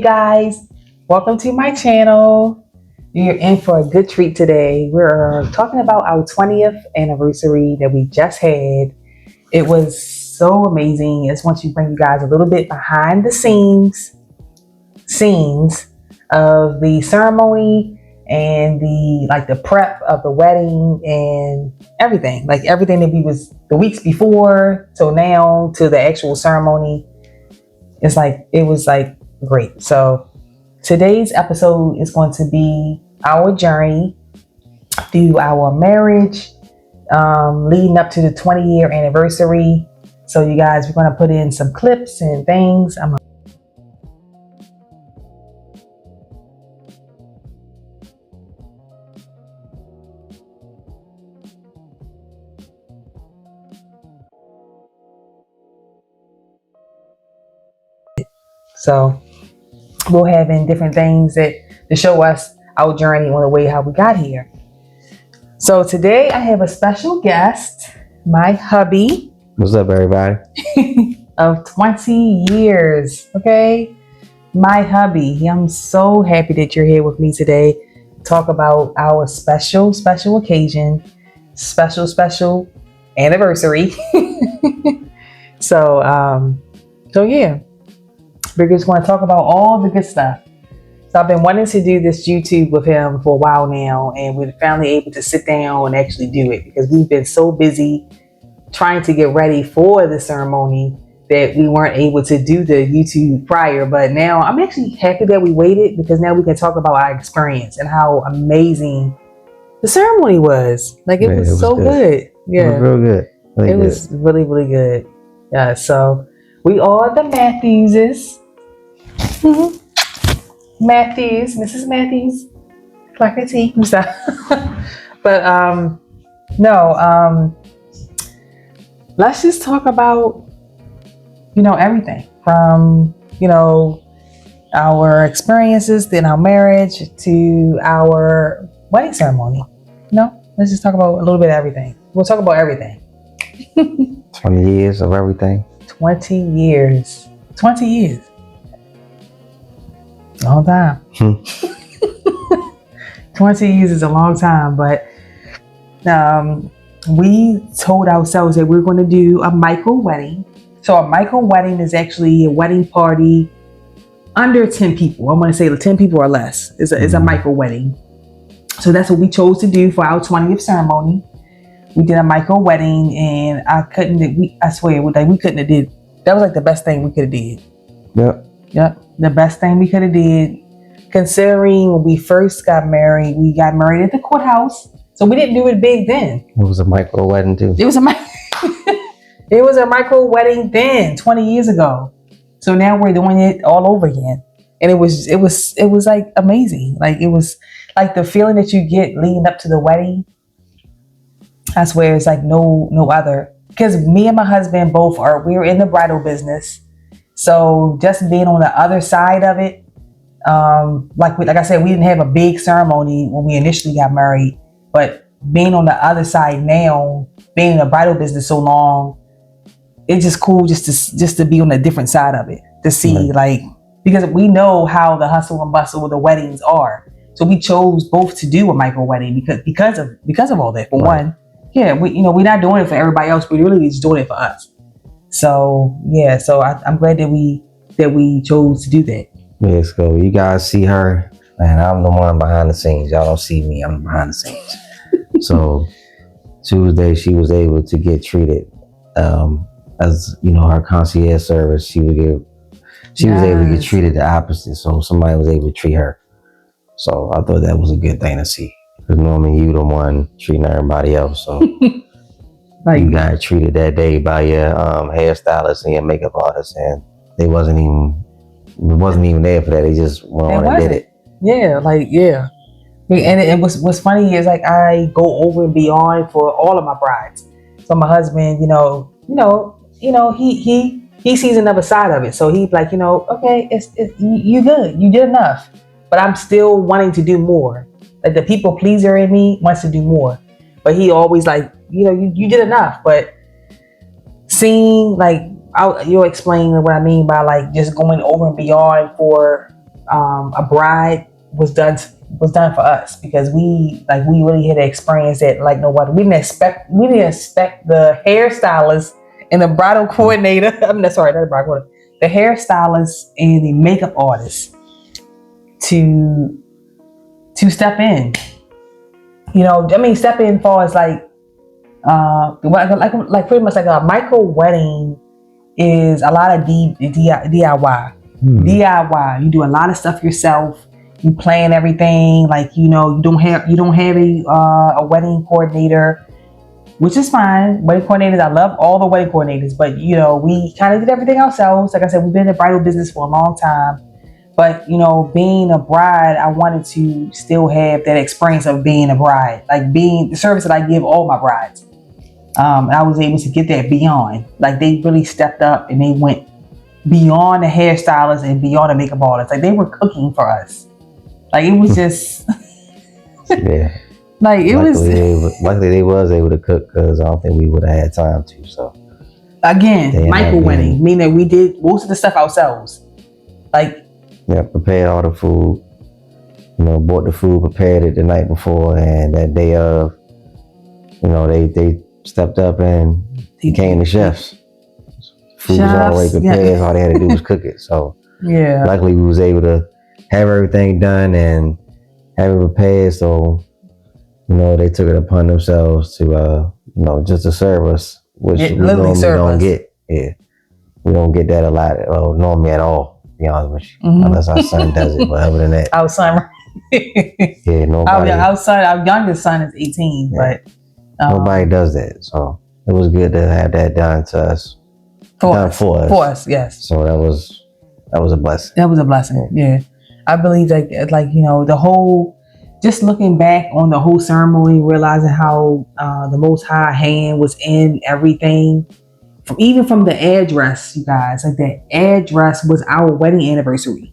guys, welcome to my channel. You're in for a good treat today. We're talking about our 20th anniversary that we just had. It was so amazing. I just want to bring you guys a little bit behind the scenes of the ceremony and the prep of the wedding and everything. Like everything that we was the weeks before till now to the actual ceremony. It was great. So today's episode is going to be our journey through our marriage, leading up to the 20-year anniversary. So you guys, we're going to put in some clips and things. So we'll have in different things to show us our journey on the way how we got here. So today I have a special guest, my hubby. What's up, everybody? Of 20 years, okay? My hubby. I'm so happy that you're here with me today to talk about our special occasion, special anniversary. So yeah. We're just going to talk about all the good stuff. So I've been wanting to do this YouTube with him for a while now, and we're finally able to sit down and actually do it because we've been so busy trying to get ready for the ceremony that we weren't able to do the YouTube prior. But now I'm actually happy that we waited because now we can talk about our experience and how amazing the ceremony was. It was so good. Yeah, it was real good. It was really, really good. Yeah. So we are the Matthewses. Matthews, Mrs. Matthews, Clark and T. But let's just talk about everything from our experiences, then our marriage to our wedding ceremony. Let's just talk about a little bit of everything. We'll talk about everything. 20 years of everything. 20 years. 20 years. Long time. 20 years is a long time, but we told ourselves that we're going to do a micro wedding. So a micro wedding is actually a wedding party under 10 people. I want to say 10 people or less is a micro wedding. So that's what we chose to do for our 20th ceremony. We did a micro wedding, and I swear, we couldn't have did. That was the best thing we could have did. Yep. The best thing we could have did, considering when we first got married at the courthouse. So we didn't do it big then. It was a micro wedding too. It was a micro wedding then, 20 years ago. So now we're doing it all over again. And it was amazing. It was the feeling that you get leading up to the wedding. I swear it's no other. Because me and my husband we're in the bridal business. So just being on the other side of it, like I said, we didn't have a big ceremony when we initially got married, but being on the other side now, being in the bridal business so long, it's just cool just to be on a different side of it, to see because we know how the hustle and bustle of the weddings are. So we chose both to do a micro wedding because of all that. For one, yeah, we're not doing it for everybody else. We're really just doing it for us. So yeah, I'm glad that we chose to do that. Let's go. You guys see her, man. I'm the one behind the scenes. Y'all don't see me. I'm behind the scenes. So Tuesday, she was able to get treated as her concierge service. She was able to get treated the opposite. So somebody was able to treat her. So I thought that was a good thing to see. Because normally you the one treating everybody else. So. You got treated that day by your hairstylist and your makeup artist, and they wasn't even there for that. They just went on and did it. Yeah, yeah. And what's funny is I go over and beyond for all of my brides. So my husband, he sees another side of it. So he's okay, it's you good, you did enough. But I'm still wanting to do more. The people pleaser in me wants to do more. But he always you did enough. But seeing you'll explain what I mean by just going over and beyond for a bride was done for us, because we really had to experience it like no other. We didn't expect the hairstylist and the bridal coordinator. Sorry, not the bridal coordinator. The hairstylist and the makeup artist to step in. Step in far as like pretty much like a micro wedding is a lot of DIY. DIY. You do a lot of stuff yourself. You plan everything. You don't have a wedding coordinator, which is fine. Wedding coordinators, I love all the wedding coordinators, but we kind of did everything ourselves. Like I said, we've been in the bridal business for a long time. But being a bride, I wanted to still have that experience of being a bride, like being the service that I give all my brides. I was able to get that beyond. Like, they really stepped up and they went beyond the hairstylist and beyond the makeup artist. Like, they were cooking for us. Like, it was just yeah. Like, it luckily they was able to cook, because I don't think we would have had time to. So again, micro wedding, meaning we did most of the stuff ourselves. Prepared all the food. Bought the food, prepared it the night before, and that day of, they stepped up and became the chefs. Food was already prepared. Yeah. All they had to do was cook it. So luckily we was able to have everything done and have it prepared. So they took it upon themselves to just to serve us, which we normally don't get. Yeah, we don't get that a lot, normally at all. To be honest with you, unless our son does it. But other than that, our son. Nobody. Our youngest son is 18, but nobody does that. So it was good to have that done to us. For us, yes. So that was a blessing. That was a blessing. Yeah. I believe the whole, just looking back on the whole ceremony, realizing how the Most High hand was in everything, even from the address, you guys. Like, the address was our wedding anniversary.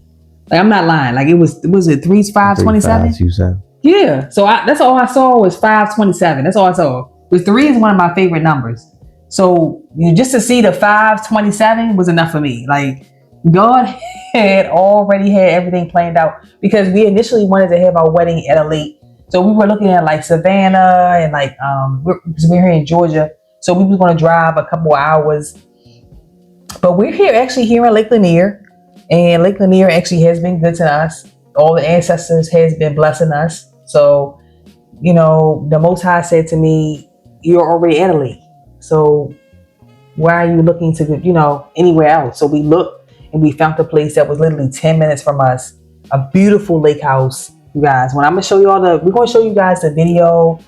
Like, I'm not lying. Like, was it 3/5/27? Yeah. So that's all I saw was 5/27. That's all I saw. But 3 is one of my favorite numbers. So just to see the 5/27 was enough for me. Like, God had already had everything planned out, because we initially wanted to have our wedding at a lake. So we were looking at like Savannah and because we're here in Georgia. So we were going to drive a couple hours. But we're actually here in Lake Lanier. And Lake Lanier actually has been good to us. All the ancestors has been blessing us. So, the Most High said to me, you're already at a lake. So why are you looking to, anywhere else? So we looked and we found a place that was literally 10 minutes from us. A beautiful lake house, you guys. When I'm going to show you we're going to show you guys the video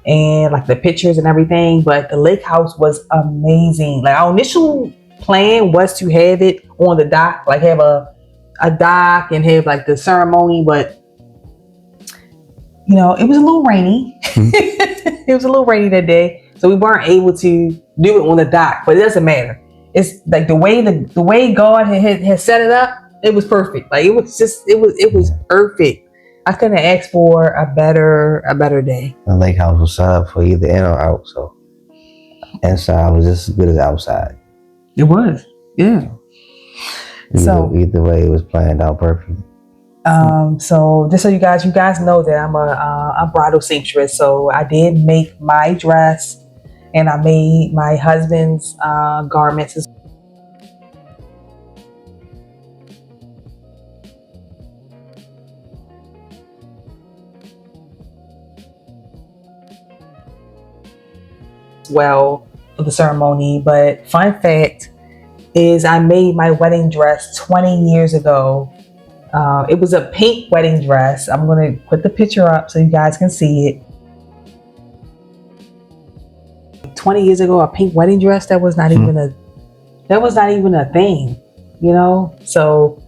and like the pictures and everything. But the lake house was amazing. Like, our initial plan was to have it on the dock, like have a dock and have like the ceremony, but it was a little rainy. It was a little rainy that day, so we weren't able to do it on the dock. But it doesn't matter. It's like the way God had set it up. It was perfect. Like, it was perfect. I couldn't ask for a better day. The lake house was set up for either in or out, so inside was just as good as outside. It was, yeah. Either way, it was planned out perfectly. So just so you guys know that I'm a bridal seamstress. So I did make my dress, and I made my husband's garments as well for the ceremony. But fun fact is, I made my wedding dress 20 years ago. It was a pink wedding dress. I'm going to put the picture up so you guys can see it. 20 years ago, a pink wedding dress, that was not even a thing, So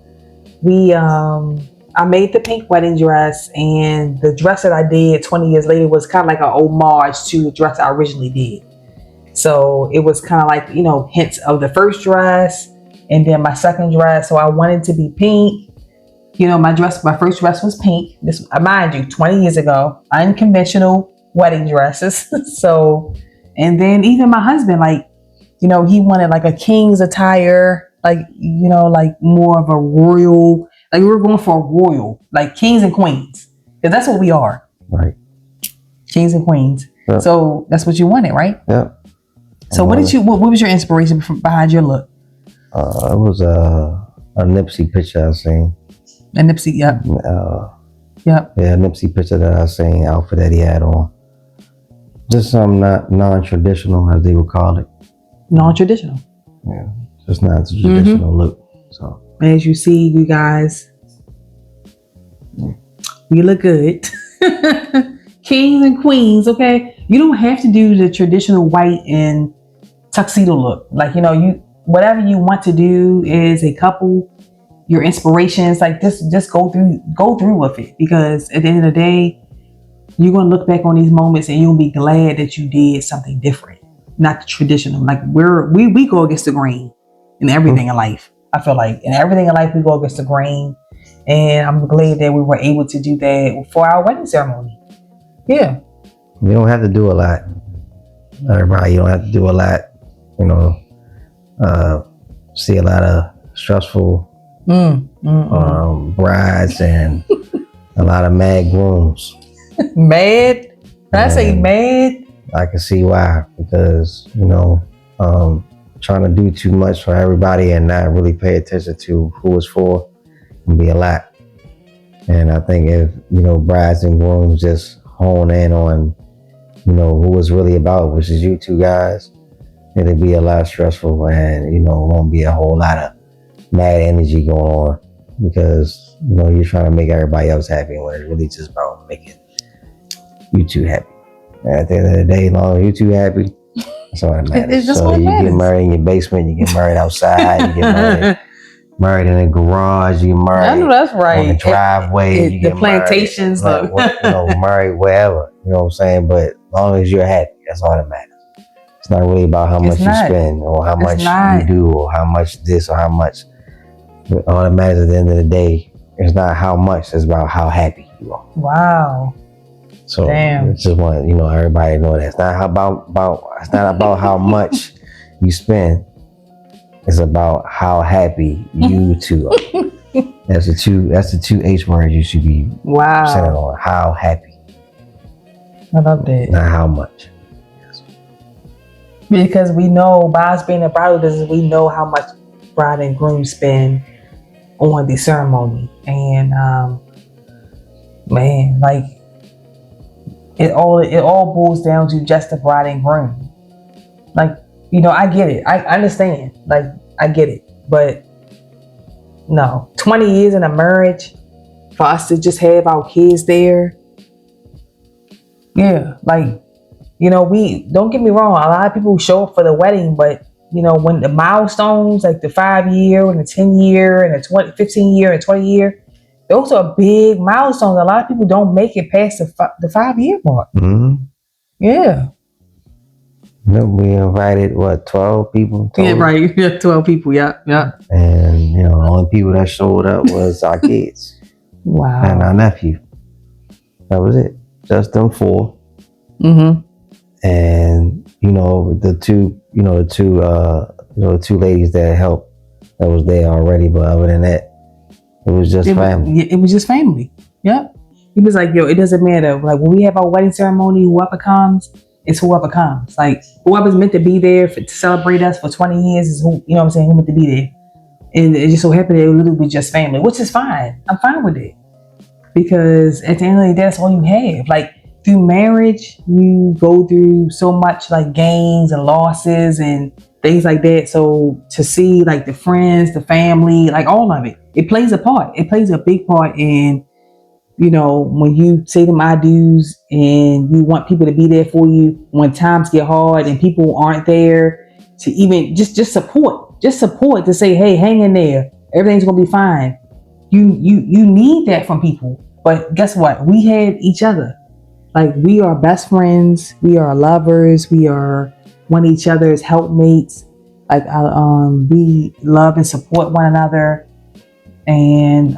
I made the pink wedding dress, and the dress that I did 20 years later was kind of like an homage to the dress I originally did. So it was kind of like, hints of the first dress and then my second dress. So I wanted to be pink. My first dress was pink. This, mind you, 20 years ago, unconventional wedding dresses. So, and then even my husband, he wanted like a king's attire, like more of a royal Like we were going for a royal, like kings and queens, because that's what we are, Right. kings and queens. Yeah. So that's what you wanted, right? Yeah. So what did you? What was your inspiration behind your look? It was a Nipsey picture I seen. A Nipsey, yep, yep. Yeah, Nipsey picture that I seen, outfit that he had on. Just some not non-traditional, as they would call it. Non-traditional. Yeah, just not the traditional look. So As you see, you guys, we look good. Kings and queens, okay? You don't have to do the traditional white and tuxedo look. Like, you know, you whatever you want to do as a couple, your inspirations, like just go through with it. Because at the end of the day, you're gonna look back on these moments and you'll be glad that you did something different. Not the traditional. Like we go against the grain in everything in life. I feel like in everything in life we go against the grain. And I'm glad that we were able to do that for our wedding ceremony. Yeah. you don't have to do a lot. Everybody, you don't have to do a lot. You know, see a lot of stressful brides and a lot of mad grooms. Mad? When I say mad, I can see why, because you know, trying to do too much for everybody and not really pay attention to who it's for can be a lot. And I think if you know brides and grooms just hone in on you know who it's really about, which is you two guys, it'll be a lot stressful, and you know won't be a whole lot of mad energy going on because you know you're trying to make everybody else happy when it's really just about making you two happy. And at the end of the day, as long as you two happy, that's all that matters. It's just so what you matters. get married in your basement, you get married outside, you get married in a garage, you get married I know that's right. on the driveway, you the get plantations, married, you know, married wherever, you know what I'm saying? But as long as you're happy, that's all that matters. It's not really about how much you spend or how much you do or how much this or how much. All that matters at the end of the day is not how much, it's about how happy you are. Wow. So damn. I just want you know everybody to know that it's not about it's not about how much you spend. It's about how happy you two are. That's the two H words you should be centered on. How happy. I love that. Not how much. Yes. Because we know by us being a bridal business, we know how much bride and groom spend on the ceremony. And man, like it all boils down to just the bride and groom. Like, you know, I get it. I understand. Like, I get it. But no, 20 years in a marriage for us to just have our kids there. Yeah, like, you know, we don't get me wrong. A lot of people show up for the wedding, but you know, when the milestones, like the 5-year and the 10-year and the 15-year and 20-year, those are big milestones. A lot of people don't make it past the 5-year mark. Mm-hmm. Yeah. No, we invited 12 people? Yeah, right. Yeah, 12 people. Yeah. And you know, the only people that showed up was our kids. Wow. And our nephew. That was it. Just them 4. Mm-hmm. And you know, the two ladies that helped that was there already, but other than that, it was just family. It was just family. Yep. He was like, yo, it doesn't matter. Like when we have our wedding ceremony, whoever comes, it's whoever comes. Like whoever's meant to be there to celebrate us for 20 years is who, you know what I'm saying, who meant to be there. And it just so happened that it would be just family, which is fine. I'm fine with it. Because at the end of the day, that's all you have. Like through marriage, you go through so much like gains and losses and things like that. So to see like the friends, the family, like all of it, it plays a part. It plays a big part in, you know, when you say them I do's and you want people to be there for you when times get hard and people aren't there to even just support to say, hey, hang in there. Everything's going to be fine. You need that from people. But guess what? We had each other. Like we are best friends. We are lovers. We are one each other's helpmates. Like we love and support one another. And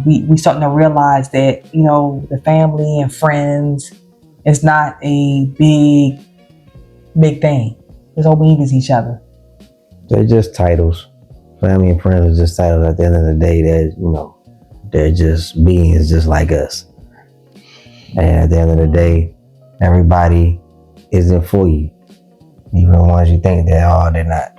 we starting to realize that, you know, the family and friends is not a big thing. It's all we need is each other. They're just titles. Family and friends are just titles at the end of the day that, you know, They're just beings just like us. And at the end of the day, everybody isn't for you. Even the ones you think they are, they're not.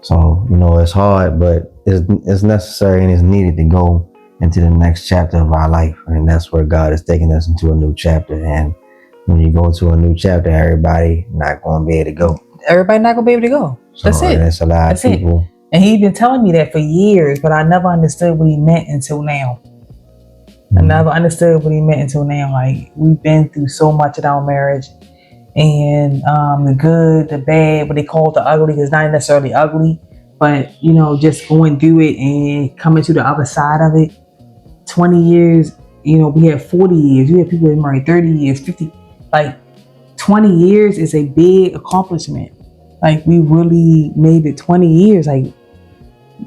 So, it's hard, but it's necessary and it's needed to go into the next chapter of our life. And that's where God is taking us into a new chapter. And when you go to a new chapter, everybody not going to be able to go. Everybody not going to be able to go. So That's it. That's a lot of people. And he been telling me that for years, but I never understood what he meant until now. I never understood what he meant until now. Like, we've been through so much in our marriage, and the good, the bad, what they call the ugly, is not necessarily ugly, but just going through it and coming to the other side of it. 20 years, we had 40 years. We had people that married 30 years, 50. Like, 20 years is a big accomplishment. Like, we really made it 20 years. Like,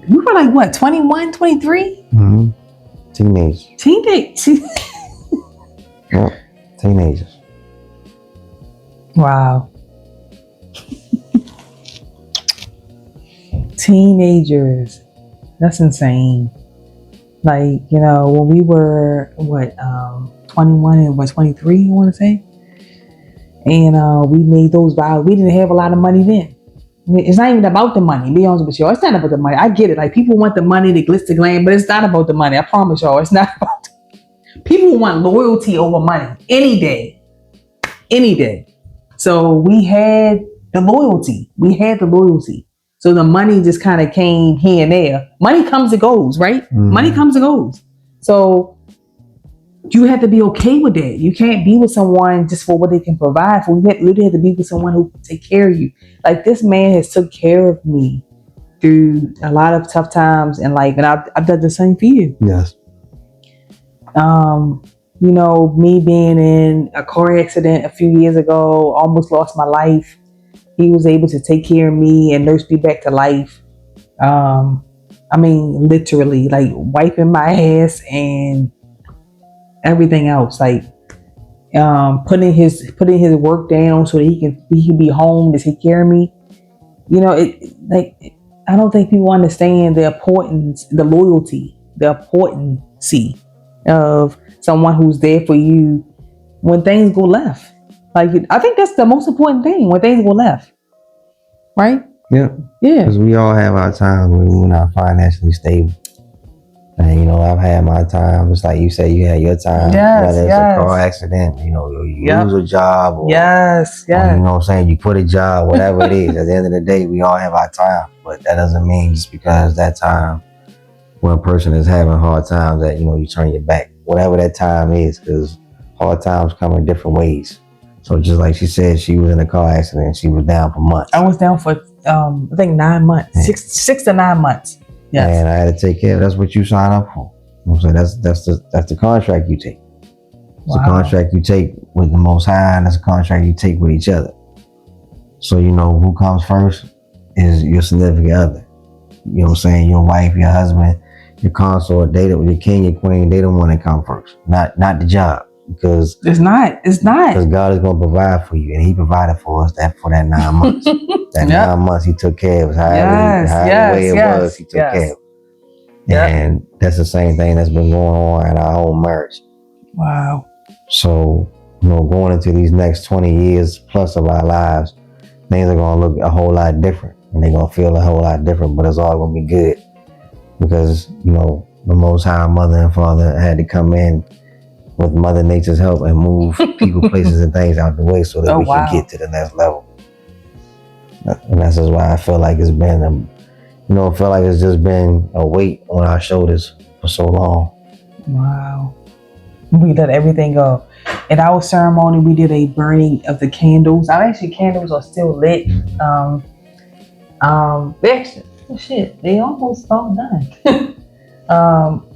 we were like, what, 21, 23? Mm-hmm. Teenagers. Yep. Teenagers. Wow. Teenagers. That's insane. Like, when we were, 21 and 23, I want to say. And we made those vows. We didn't have a lot of money then. It's not even about the money, be honest with y'all. It's not about the money. I get it. Like, people want the money, the glitz, the glam, but it's not about the money. I promise y'all, it's not about people want loyalty over money any day. Any day. So we had the loyalty. So the money just kind of came here and there. Money comes and goes, right? Mm-hmm. Money comes and goes. So you have to be okay with that. You can't be with someone just for what they can provide for. You literally have to be with someone who can take care of you. Like, this man has took care of me through a lot of tough times in life, and I've done the same for you. Yes. Me being in a car accident a few years ago, almost lost my life. He was able to take care of me and nurse me back to life. Literally, like, wiping my ass and everything else, like putting his work down so that he can be home to take care of me. I don't think people understand the importance, the loyalty, the importancy of someone who's there for you when things go left. Like, I think that's the most important thing, when things go left, right? Yeah. Because we all have our times when we're not financially stable. And, I've had my time. It's like you say, you had your time. Whether it's a car accident, you lose a job. Or, or, you quit a job, whatever it is. At the end of the day, we all have our time. But that doesn't mean just because that time, one person is having hard times, that, you turn your back. Whatever that time is, because hard times come in different ways. So just like she said, she was in a car accident. She was down for months. I was down for, I think 9 months. Yeah. 6 to 9 months. Yes. And I had to take care of. That's what you sign up for. That's the contract you take. It's a contract you take with the Most High, and that's a contract you take with each other. So who comes first is your significant other. You know what I'm saying? Your wife, your husband, your consort, your king, your queen. They the one that come first, not the job. Because it's not. Because God is going to provide for you, and He provided for us for that 9 months. That 9 months He took care of us. However way it was, He took care of it. And that's the same thing that's been going on in our whole marriage. Wow. So, going into these next 20 years plus of our lives, things are going to look a whole lot different, and they're going to feel a whole lot different, but it's all going to be good. Because, the Most High Mother and Father had to come in with Mother Nature's help and move people, places, and things out the way so that we can get to the next level. And that's just why I feel like it's been, it's just been a weight on our shoulders for so long. Wow. We let everything go. At our ceremony, we did a burning of the candles. Actually, candles are still lit. They almost all done.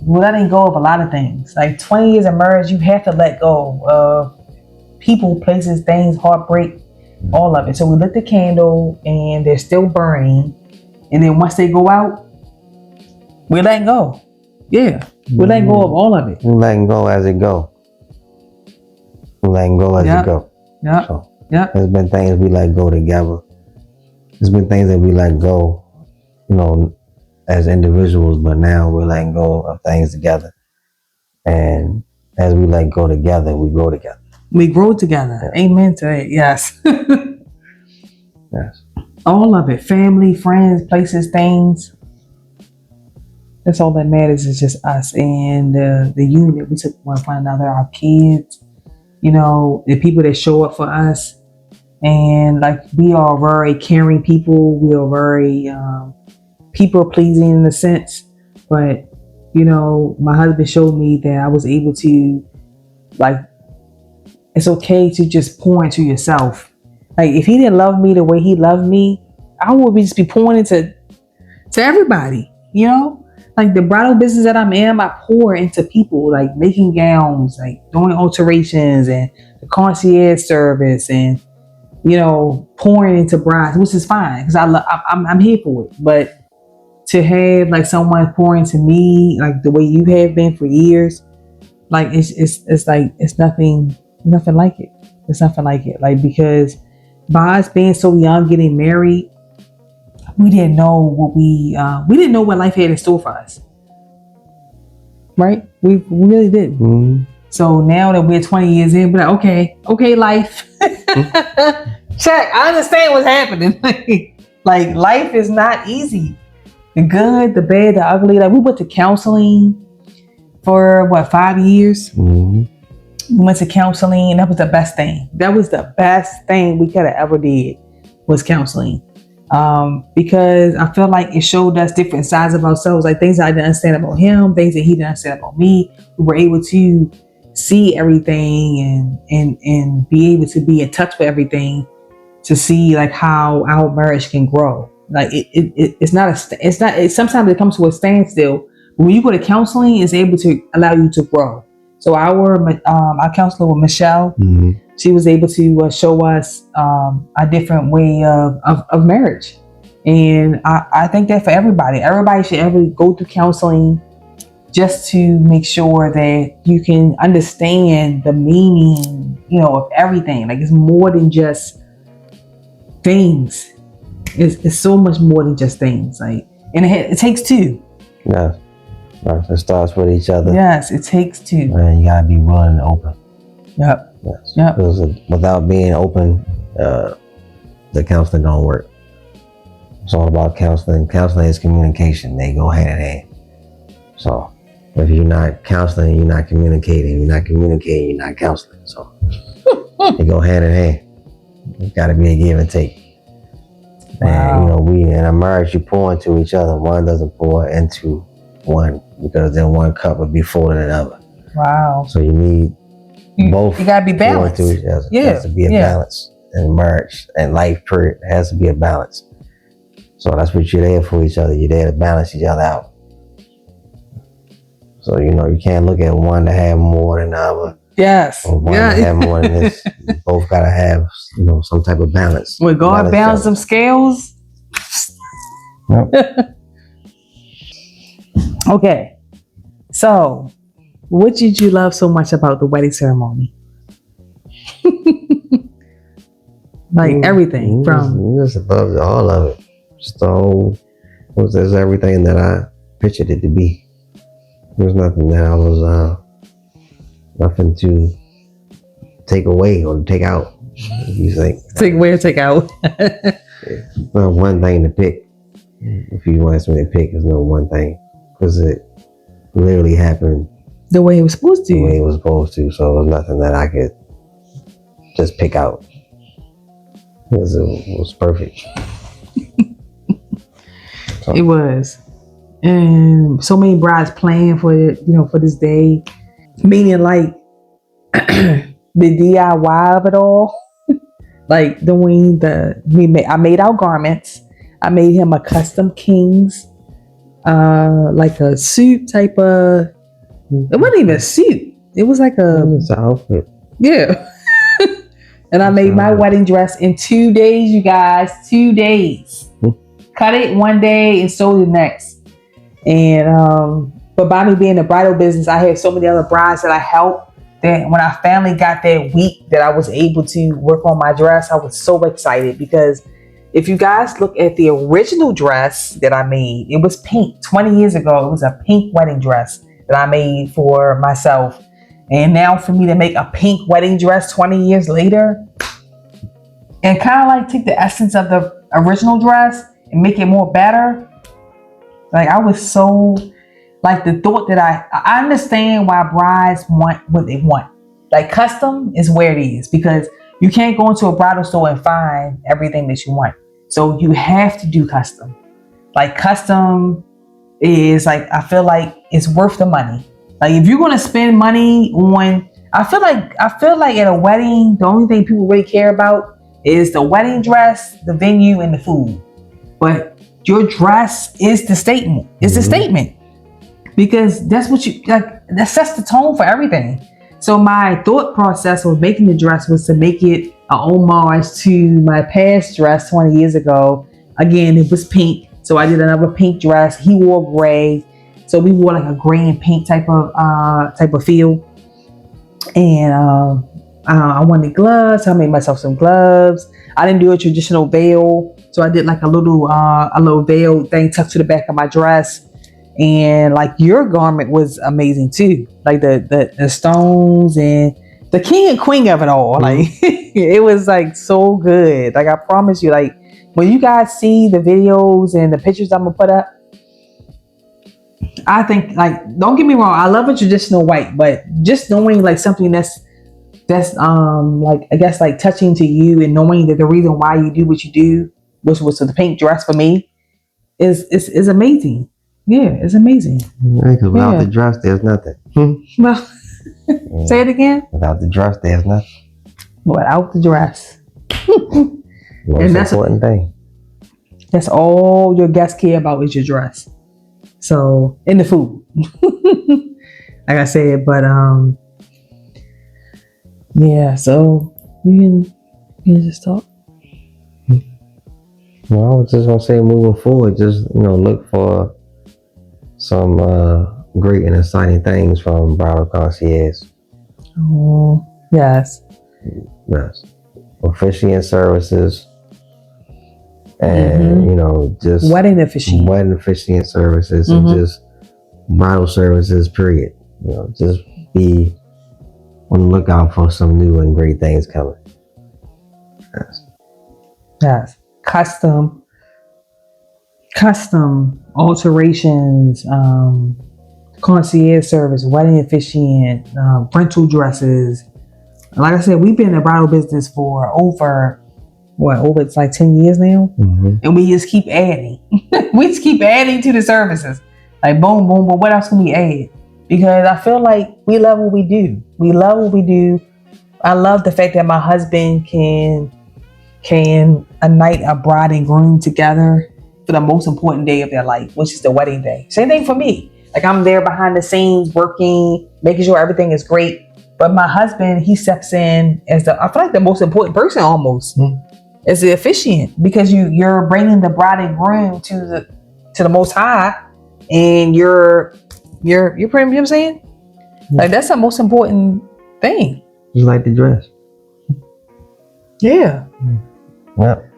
We're letting go of a lot of things. Like 20 years of marriage, you have to let go of people, places, things, heartbreak, all of it. So we lit the candle and they're still burning. And then once they go out, we're letting go. Yeah. We're letting go of all of it. We're letting go as it go. We're letting go as it go. Yeah. So, there's been things we let go together. There's been things that we let go, as individuals, but now we're letting go of things together. And as we like go together, we grow together. We grow together. Yeah. Amen to it. Yes. Yes. All of it. Family, friends, places, things. That's all that matters is just us and the union that we took one for another, our kids, the people that show up for us. And like we are very caring people. We are very people pleasing in a sense. But, my husband showed me that I was able to, like, it's okay to just pour into yourself. Like if he didn't love me the way he loved me, I would just be pouring into everybody, Like the bridal business that I'm in, I pour into people, like making gowns, like doing alterations and the concierge service and, pouring into brides, which is fine because I'm here for it. But to have like someone pour into me, like the way you have been for years, like it's like, it's nothing like it. It's nothing like it. Like, because by us being so young, getting married, we didn't know what life had in store for us. Right? We really didn't. Mm-hmm. So now that we're 20 years in, we're like, okay, life. Check. I understand what's happening. Like life is not easy. The good, the bad, the ugly. Like we went to counseling for 5 years? Mm-hmm. We went to counseling, and that was the best thing. That was the best thing we could have ever did, was counseling. Because I felt like it showed us different sides of ourselves, like things I didn't understand about him, things that he didn't understand about me. We were able to see everything and be able to be in touch with everything, to see like how our marriage can grow. Like sometimes it comes to a standstill. When you go to counseling, it's able to allow you to grow. So our counselor, Michelle, Mm-hmm. she was able to show us a different way of marriage. And I think that for everybody should ever go through counseling, just to make sure that you can understand the meaning, of everything. Like it's more than just things. It's so much more than just things. Like, and it takes two. Yeah. It starts with each other. Yes, it takes two. And you gotta be willing and open. Yep. Yes. Yep. Because without being open, the counseling don't work. It's all about counseling. Counseling is communication. They go hand in hand. So if you're not counseling, you're not communicating. You're not communicating, you're not counseling. So they go hand in hand. It's gotta be a give and take. Wow. And we in a marriage, you pour into each other. One doesn't pour into one, because then one cup would be fuller than the other. Wow. So you need both. You gotta be balanced. Pour into each other. Yeah. There has to be a balance in marriage and life. Period. It has to be a balance. So that's what you're there for each other. You're there to balance each other out. So you can't look at one to have more than the other. Yes. Or one to have more than this. You both gotta have some type of balance. When God balance them scales. Yep. Okay. So, what did you love so much about the wedding ceremony? Like everything from just above all of it. So there's everything that I pictured it to be. There's nothing that I was nothing to take away or take out. You think take away or take out? Well, one thing to pick. If you want me to pick, there's no one thing, because it literally happened the way it was supposed to. The way it was supposed to. So there's nothing that I could just pick out, because it was perfect. So. It was, and so many brides planned for it, for this day. Meaning, like the DIY of it all, like doing I made our garments. I made him a custom King's, like a suit type of. It wasn't even a suit. It was like It's an outfit. Yeah. And I made my wedding dress in 2 days, you guys. 2 days. Cut it one day and sewed it next. And but by me being in the bridal business, I had so many other brides that I helped, that when I finally got that week that I was able to work on my dress, I was so excited, because if you guys look at the original dress that I made, it was pink. 20 years ago, it was a pink wedding dress that that I made for myself. And now for me to make a pink wedding dress 20 years later and kind of like take the essence of the original dress and make it more better. Like I was so like the thought that I understand why brides want what they want. Like custom is where it is because you can't go into a bridal store and find everything that you want. So you have to do custom. Like custom is like, I feel like it's worth the money. Like if you're going to spend money on, I feel like at a wedding, the only thing people really care about is the wedding dress, the venue, and the food. But your dress is the statement. It's the statement because that's what you like. That sets the tone for everything. So my thought process of making the dress was to make it an homage to my past dress 20 years ago. Again, it was pink, so I did another pink dress. He wore gray, so we wore like a gray and pink type of feel. And I wanted gloves, so I made myself some gloves. I didn't do a traditional veil, so I did like a little veil thing tucked to the back of my dress. And like your garment was amazing too, like the stones and the king and queen of it all. Like it was like so good. Like I promise you, like when you guys see the videos and the pictures I'm gonna put up, I think like don't get me wrong, I love a traditional white, but just knowing like something that's like I guess like touching to you and knowing that the reason why you do what you do, which was the pink dress for me, is amazing. Yeah, it's amazing. Yeah, because without the dress, there's nothing. Well, say it again. Without the dress, there's nothing. Without the dress. Most important thing. That's all your guests care about is your dress. So, and the food. Like I said, but yeah, so you can just talk. Well, I was just gonna say moving forward, just look for some great and exciting things from Bridal Concierge. Oh, yes. Yes. Officiant services and just wedding officiant services and just bridal services, period. Just be on the lookout for some new and great things coming. Yes. Custom alterations, concierge service, wedding officiant, rental dresses. Like I said, we've been in the bridal business for over it's like 10 years now. And we just keep adding. We just keep adding to the services. Like boom, boom, boom. What else can we add? Because I feel like we love what we do. We love what we do. I love the fact that my husband can unite a bride and groom together for the most important day of their life, which is the wedding day. Same thing for me. Like I'm there behind the scenes working, making sure everything is great. But my husband, he steps in as I feel like the most important person almost, as the officiant, because you're bringing the bride and groom to the Most High, and you're pretty, you know what I'm saying? Like that's the most important thing. You like the dress? Yeah. Yep.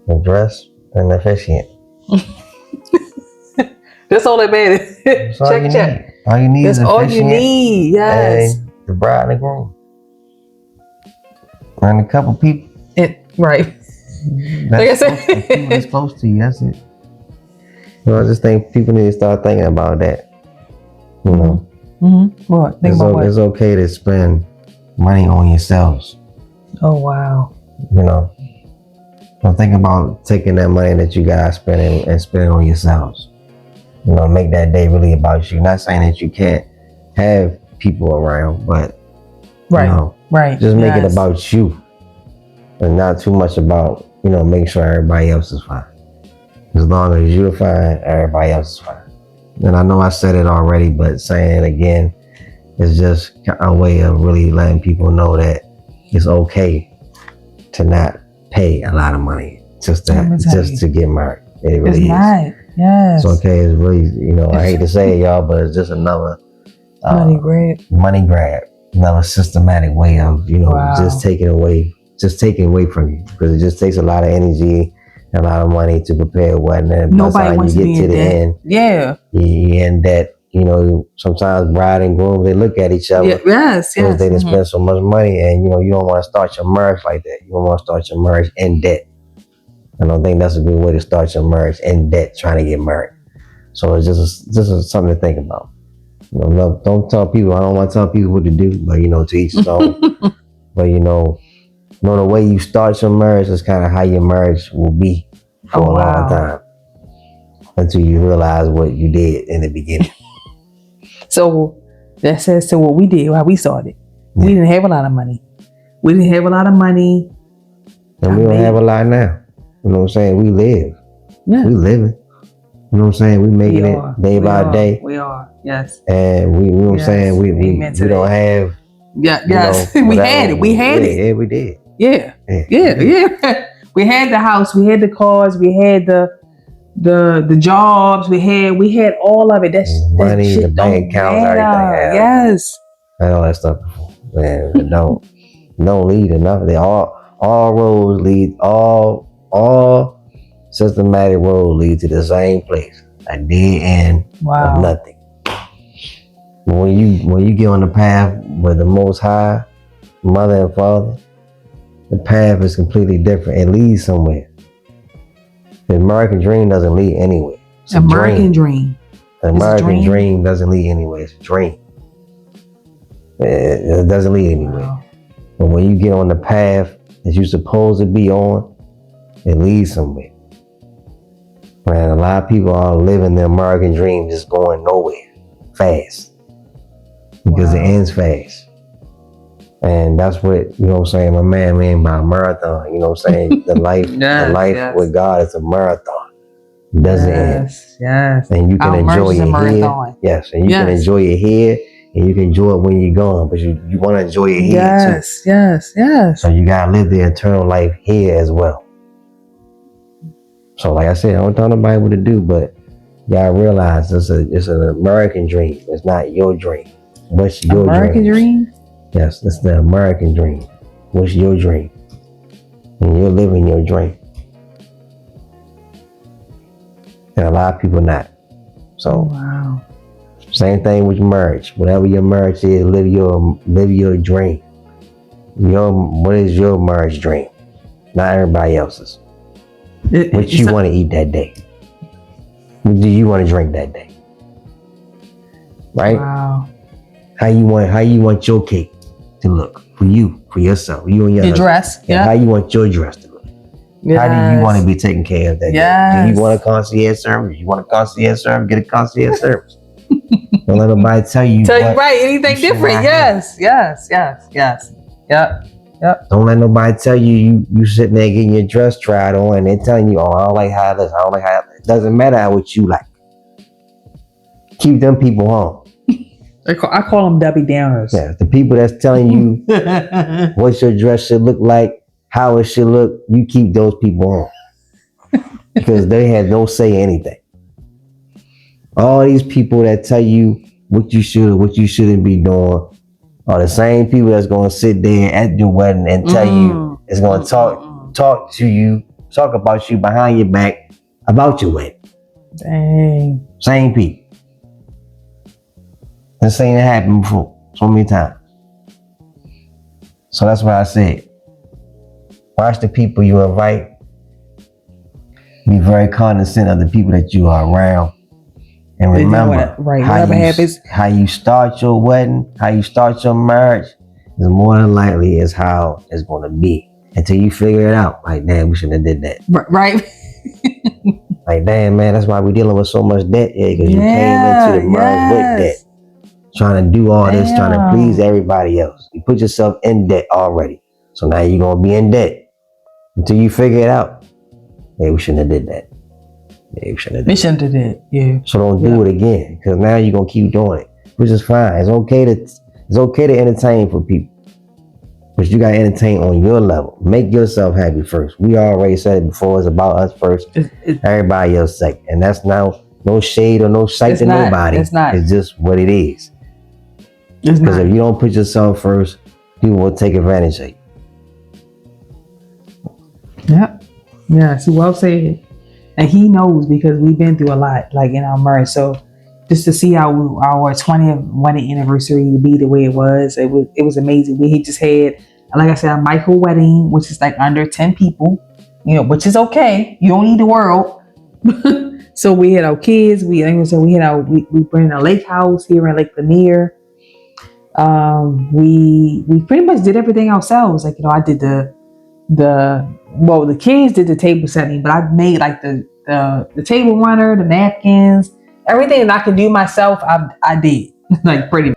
The dress and the officiant. That's all that matters. Check. All you need That's is all you need. Yes. And the bride and groom. And a couple people. Right. Like I said, people that's close to you. That's it. I just think people need to start thinking about that. What? Think about what? It's okay to spend money on yourselves. Oh wow. Don't think about taking that money that you guys spending and spending on yourselves. Make that day really about you. Not saying that you can't have people around, but right. Just make it about you, and not too much about making sure everybody else is fine. As long as you're fine, everybody else is fine. And I know I said it already, but saying it again is just a way of really letting people know that it's okay to not pay a lot of money just to get married. It really is. Not. Yes. It's okay. It's really, I hate to say it, y'all, but it's just another money grab, another systematic way of, just taking away from you, because it just takes a lot of energy, a lot of money to prepare a wedding. And nobody wants to be in debt. You end that you know, sometimes bride and groom, they look at each other Yeah, yes, because yes. they done Mhm. spend so much money, and you know, you don't want to start your marriage like that. You don't want to start your marriage in debt. I don't think that's a good way to start your marriage, in debt, trying to get married. So it's just something to think about. You know, don't tell people. I don't want to tell people what to do, but you know, to each his own. But you know, the way you start your marriage is kind of how your marriage will be for Oh, a long wow. time, until you realize what you did in the beginning. So that says to what we did, how we started. Yeah. We didn't have a lot of money. We didn't have a lot of money. And we don't have a lot now. You know what I'm saying? We live. Yeah. We living. You know what I'm saying? We making We it are. day We by are. day. We are. Yes. And we, you know what I'm Yes. saying? We Amen to don't that. have, Yeah. you Yes. know, We whatever. had it. We had it. Yeah, we did. Yeah. Yeah. Yeah. we did. Yeah. We had the house. We had the cars. We had the jobs. We had all of it. That's Money, that shit the bank don't accounts, matter. everything. Yes. And all that stuff. Man, it don't lead to nothing. They all roads lead, all systematic roads lead to the same place. A dead end Wow. of nothing. When you get on the path with the Most High, Mother and Father, the path is completely different. It leads somewhere. The American dream doesn't lead anywhere. It's a American dream. The American dream doesn't lead anywhere. It's a dream. It doesn't lead anywhere. Wow. But when you get on the path that you're supposed to be on, it leads somewhere. Man, a lot of people are living the American dream just going nowhere fast. Because it ends fast. And that's what, you know what I'm saying, my man mean by marathon. You know what I'm saying? The life with God is a marathon. It doesn't end. Yes. And you can enjoy it here. Yes, and you can enjoy it here, and you can enjoy it when you're gone, but you want to enjoy it here too. Yes. So you gotta live the eternal life here as well. So like I said, I don't tell nobody what to do, but you gotta realize it's an American dream. It's not your dream. What's your American dream? Yes, it's the American dream. What's your dream? And you're living your dream. And a lot of people not. So wow. Same thing with marriage. Whatever your marriage is, live your dream. What is your marriage dream? Not everybody else's. What you want to eat that day? What do you want to drink that day? Right? Wow. How you want your cake to look for you, for yourself, you and your dress. Yeah. How you want your dress to look? Yes. How do you want to be taken care of that day? Do you want a concierge service? You want a concierge service? Get a concierge service. Don't let nobody tell you right. Anything different? Yes. Yep. Don't let nobody tell you sitting there getting your dress tried on and they're telling you, oh, I don't like how this, I don't like how it doesn't matter what you like. Keep them people home. I call them Debbie Downers. Yeah, the people that's telling you what your dress should look like, how it should look, you keep those people home. Because they have no say in anything. All these people that tell you what you should or what you shouldn't be doing are the same people that's going to sit there at your wedding and tell you, it's going to talk to you, talk about you behind your back about your wedding. Dang. Same people. This ain't happened before so many times. So that's why I said, watch the people you invite. Be very cognizant of the people that you are around. And remember, how you start your wedding, how you start your marriage is more than likely is how it's going to be. Until you figure it out. Like, damn, we shouldn't have did that. Right. Like, damn, man, that's why we're dealing with so much debt. Yeah, because you came into the marriage with debt. Trying to do all this, trying to please everybody else. You put yourself in debt already. So now you're going to be in debt. Until you figure it out. Hey, we shouldn't have did that. Yeah, we shouldn't have did that. Yeah. So don't do it again. Because now you're going to keep doing it. Which is fine. It's okay to entertain for people. But you got to entertain on your level. Make yourself happy first. We already said it before. It's about us first. Everybody else second. And that's now no shade or no sight to nobody. It's not. It's just what it is. Because if you don't put yourself first, people will take advantage of you. Yep. Yeah. See, well said. And he knows because we've been through a lot, like in our marriage. So just to see our 20th wedding anniversary be the way it was. It was amazing. We just had, like I said, a micro wedding, which is like under 10 people, which is okay. You don't need the world. So we had our kids. We were in a lake house here in Lake Lanier. We pretty much did everything ourselves. Like, I did the kids did the table setting, but I made like the table runner, the napkins, everything that I could do myself. I did like pretty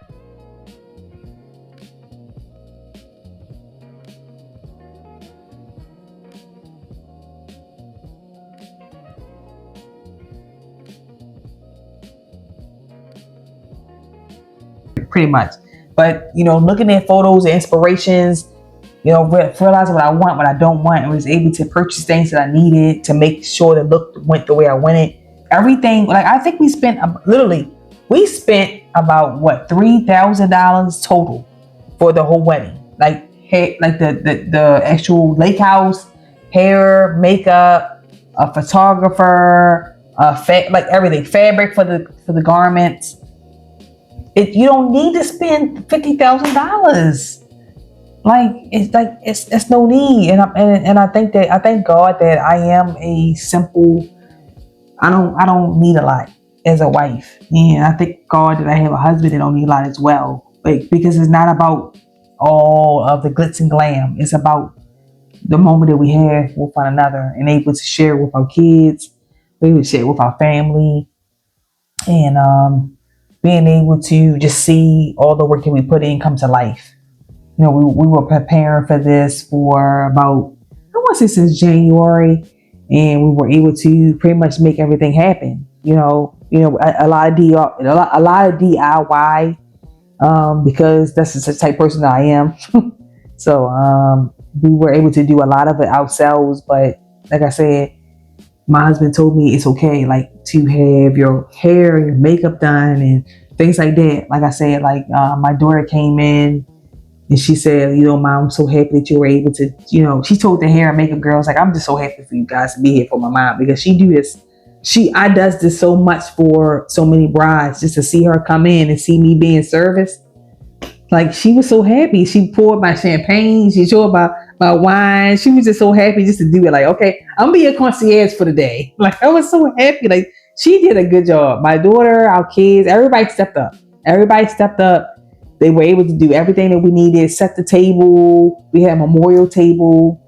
much. But looking at photos and inspirations, realizing what I want, what I don't want, and was able to purchase things that I needed to make sure the look went the way I wanted. Everything, like I think we spent about $3,000 total for the whole wedding. Like the actual lake house, hair, makeup, a photographer, like everything, fabric for the garments. You don't need to spend $50,000. It's no need, and I thank God that I am a simple. I don't need a lot as a wife, and I thank God that I have a husband that don't need a lot as well. Like, because it's not about all of the glitz and glam. It's about the moment that we have with one another and able to share with our kids, we would share with our family, and being able to just see all the work that we put in come to life. We were preparing for this for about, I want to say since January, and we were able to pretty much make everything happen. A lot of DIY, because that's the type of person that I am. So we were able to do a lot of it ourselves. But like I said, my husband told me it's okay, like, to have your hair and your makeup done and things like that. Like I said, like my daughter came in and she said, Mom, I'm so happy that you were able to, she told the hair and makeup girls, like, I'm just so happy for you guys to be here for my mom, because she do this. I does this so much for so many brides, just to see her come in and see me being serviced. Like, she was so happy. She poured my champagne. She showed my wine. She was just so happy just to do it. Like, okay, I'm gonna be a concierge for the day. Like, I was so happy. Like, she did a good job. My daughter, our kids, everybody stepped up. They were able to do everything that we needed, set the table. We had a memorial table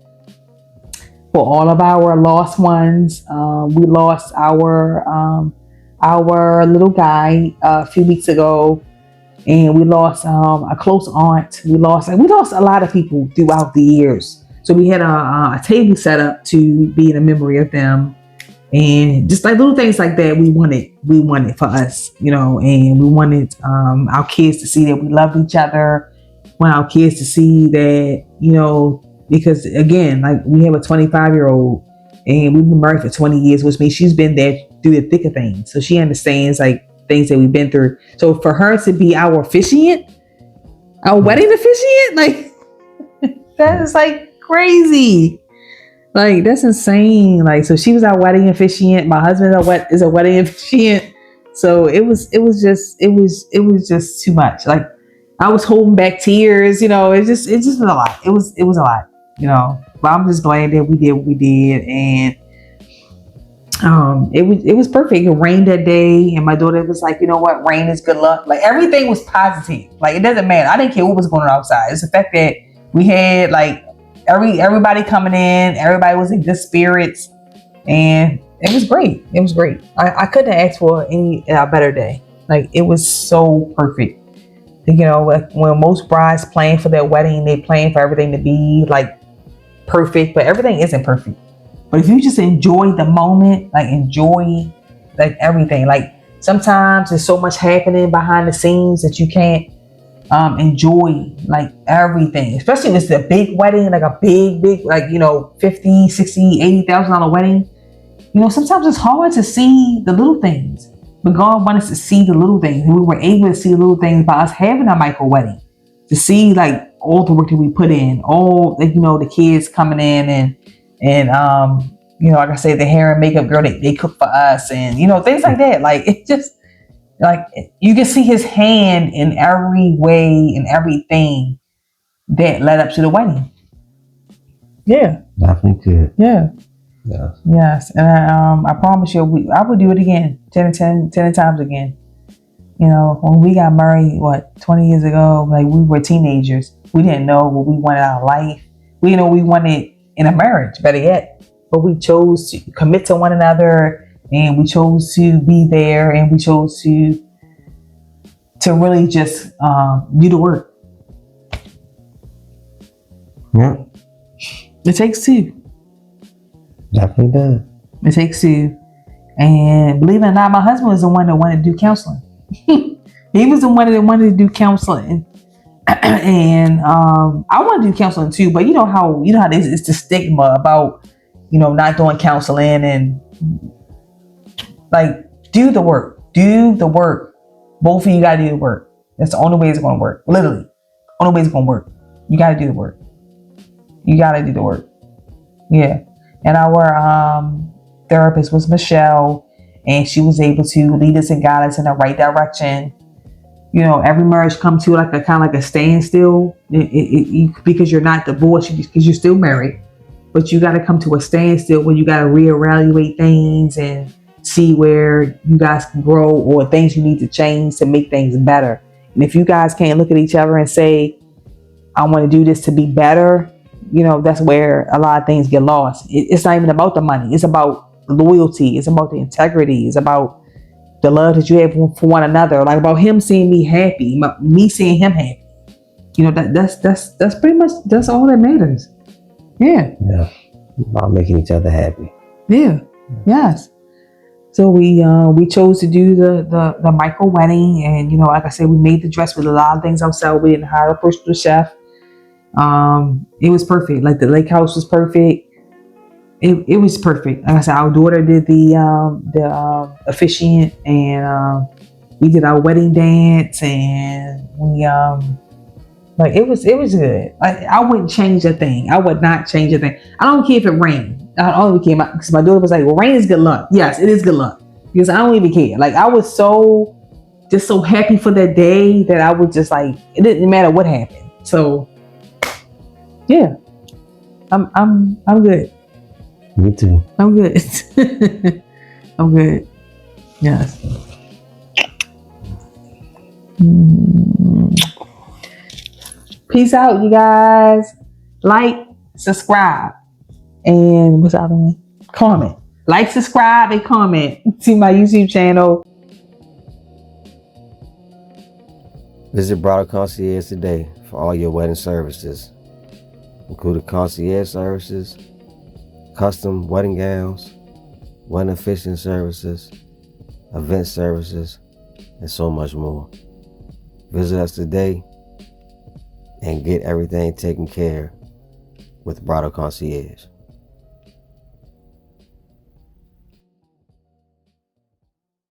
for all of our lost ones. We lost our little guy a few weeks ago, and we lost a close aunt. We lost a lot of people throughout the years. So we had a table set up to be in a memory of them. And just like little things like that, we wanted for us, and we wanted our kids to see that we love each other. We want our kids to see that, because again, like, we have a 25-year-old and we've been married for 20 years, which means she's been there through the thick of things. So she understands like things that we've been through. So for her to be our officiant, our wedding officiant, like, that is like crazy. Like, that's insane. Like, so she was our wedding officiant. My husband is a wedding officiant. So it was just too much. Like, I was holding back tears. It just was a lot. It was a lot. But I'm just glad that we did what we did, and it was perfect. It rained that day, and my daughter was like, you know what, rain is good luck. Like, everything was positive. Like, it doesn't matter. I didn't care what was going on outside. It's the fact that we had like everybody coming in, everybody was in good spirits, and it was great. I couldn't ask for any better day. Like, it was so perfect. Like, when most brides plan for their wedding, they plan for everything to be like perfect, but everything isn't perfect. But if you just enjoy the moment, like, enjoy like everything, like, sometimes there's so much happening behind the scenes that you can't enjoy like everything, especially if it's a big wedding, like a big, like, $50,000, $60,000, $80,000 wedding. Sometimes it's hard to see the little things, but God wanted us to see the little things, and we were able to see the little things by us having a micro wedding, to see like all the work that we put in, all like, the kids coming in, and like I said, the hair and makeup girl, they cook for us, and things like that. Like, it just, Like you can see his hand in every way and everything that led up to the wedding. Yeah, Definitely could. yeah, Yeah. yes. And I promise you, I would do it again, 10 times again. You know, when we got married, 20 years ago, like we were teenagers. We didn't know what we wanted out of life. We didn't know what we wanted in a marriage, better yet. But we chose to commit to one another, and we chose to be there, and we chose to really just do the work. Yeah. It takes two. Definitely does. It takes two. And believe it or not, my husband was the one that wanted to do counseling. He was the one that wanted to do counseling. And I want to do counseling too, but you know how it's the stigma about not doing counseling, and like do the work. Both of you gotta do the work. That's the only way it's gonna work. Literally, only way it's gonna work. You gotta do the work. You gotta do the work. Yeah. And our therapist was Michelle, and she was able to lead us and guide us in the right direction. Every marriage comes to like a kind of like a standstill, because you're not divorced, because you're still married, but you got to come to a standstill where you got to reevaluate things and see where you guys can grow or things you need to change to make things better. And if you guys can't look at each other and say, I want to do this to be better, that's where a lot of things get lost. It's not even about the money. It's about the loyalty. It's about the integrity. It's about the love that you have for one another. Like about him seeing me happy, me seeing him happy. That's pretty much, that's all that matters. Yeah. Yeah. About making each other happy. Yeah. Yes. So we chose to do the micro wedding, and like I said, we made the dress with a lot of things ourselves. We didn't hire a personal chef. It was perfect. Like the lake house was perfect. It was perfect. Like I said, our daughter did the officiant, and we did our wedding dance, and we like it was good. I wouldn't change a thing. I would not change a thing. I don't care if it rained. I don't even care, because my daughter was like, "Well, rain is good luck." Yes, it is good luck, because I don't even care. Like I was so happy for that day that I was just like, it didn't matter what happened. So yeah, I'm good. Me too. I'm good. I'm good. Yes. Peace out, you guys. Like, subscribe, and what's the other one? Comment. Like, subscribe, and comment to my YouTube channel. Visit Bridal Concierge today for all your wedding services, including concierge services, custom wedding gowns, wedding officiant services, event services, and so much more. Visit us today and get everything taken care of with Bridal Concierge.